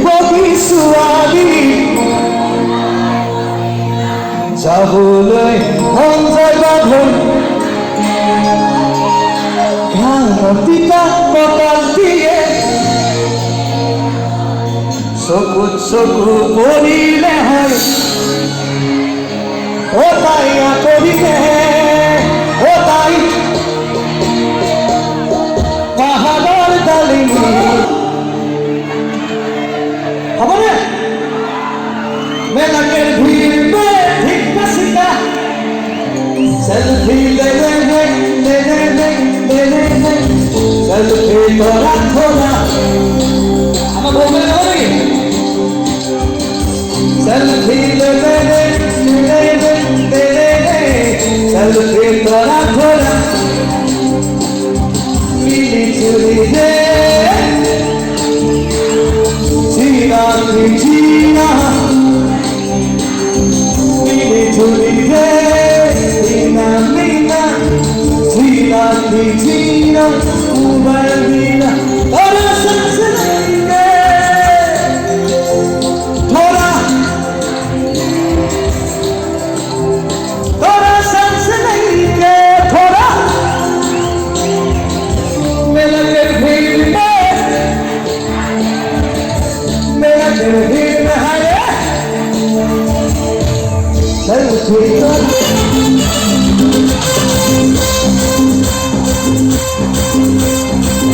বগি সুয়ালি যাবলৈ মন যায় বাঁধন তিতা কঁকাল দিয়ে চকুত চকু পৰিলে হয় ও তাই আঁতৰিলে ও তাই পাহাৰৰ ডালিমি হ'বনে মেলাকের ভিড় মে ধিক্কা সিক্কা সেলফি লে লে লে লে লে লে লে লে লে সেলফি তোরা তোরা আমার বলবে না নাকি সেলফি লে লে লে লে লে লে লে লে সেলফি তোরা তোরা মিলি চুরি দে জিনা জিনা মিলি চুরি দে জিনা জিনা জিনা জিনা উবার জিনা তোরা সচ নেंगे थोड़ा थोड़ा सच नेंगे थोड़ा मेरा दिल भीड़ में है सेल्फी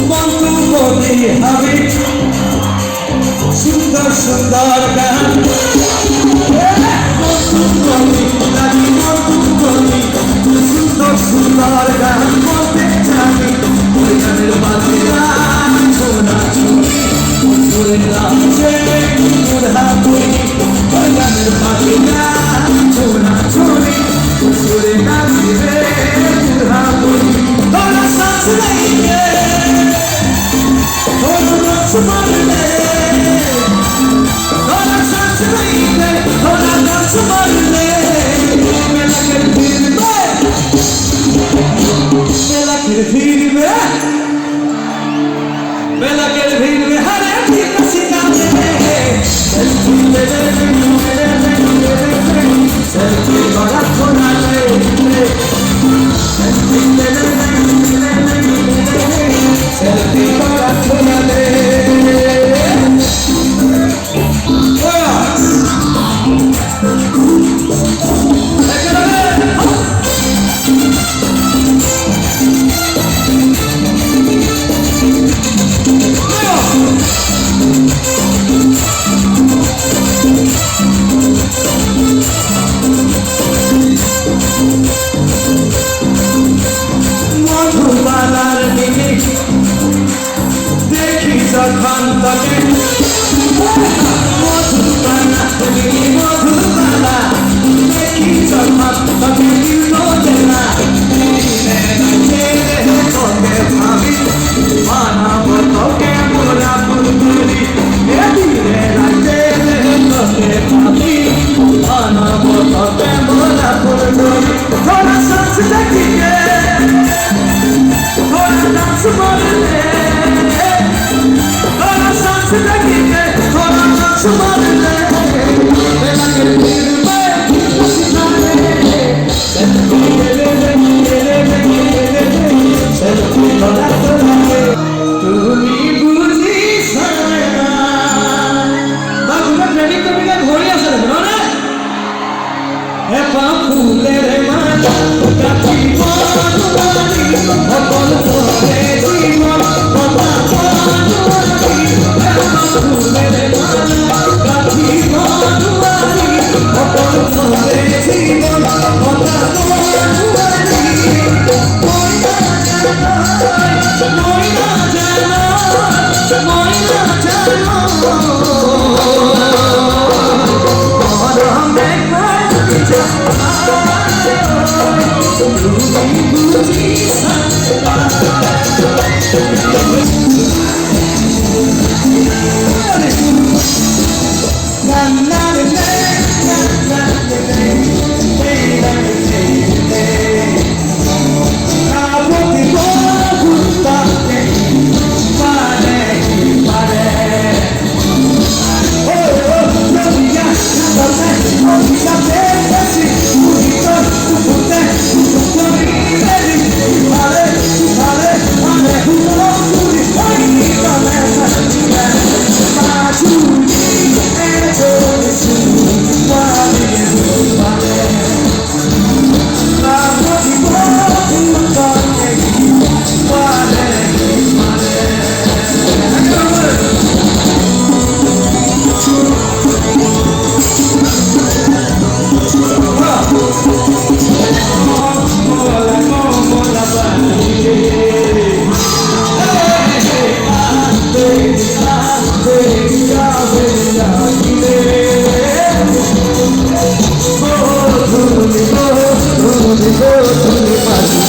मंतु बोली हवी सुंदर सुंदर गान मंतु बोली लगी मंतु बोली सुंदर सुंदर गान बोलते जानी कोई गानेर बातिया छोना छोनी छोरे नाचे मुड़ा कोई गानेर बातिया छोना छोनी छोरे नाचे मुड़ा कोई थोड़ा सांस लेंगे थोड़ा नाच मारने थोड़ा सांस लेंगे थोड़ा नाच मारने मेला के भीड़ में मेला के भीड़ में मेला के भीड़ में हर एक सिक्का में सेल्फी ले ले सेल्फी बड़ा थोड़ा ले सेल्फी ले ले सेल्फी बड़ा थोड़ा ले মধুবালার দিনে দেখি যখন তবে মধুবালা দিনে মধুবালা দেখি যখন তবে দিল জেলা তোকে ভাবি মানব তোকে মোরা ফুলগুলি দিলে রাতে তোকে ভাবি মানব তোকে মোরা ফুলগুলি থোড়া सांस लेंगे थोड़ा नाच मारने थोड़ा सांस लेंगे थोड़ा नाच मारने मेला के भीड़ में सेल्फी ले ले ले ले ले सेल्फी थोड़ा थोड़ा তুমি বুঝি সারা বাবুরা ট্রেনিং করবি না ঘড়ি আছে না হে পাপুলে রে মালা কাটি পানুয়ারি অকল তোরে জীবন কথা পানুয়ারি হে পাপুলে রে মালা কাটি পানুয়ারি অকল তোরে জীবন কথা পানুয়ারি ময়না জানো ময়না জানো ময়না জানো और हमें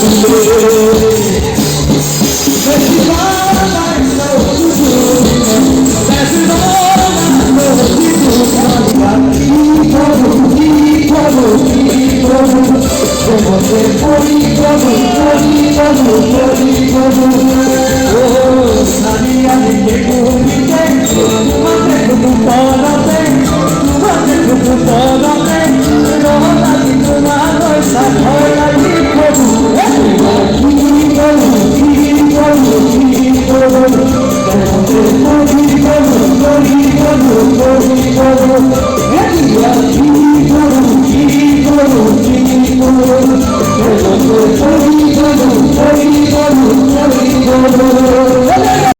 Hare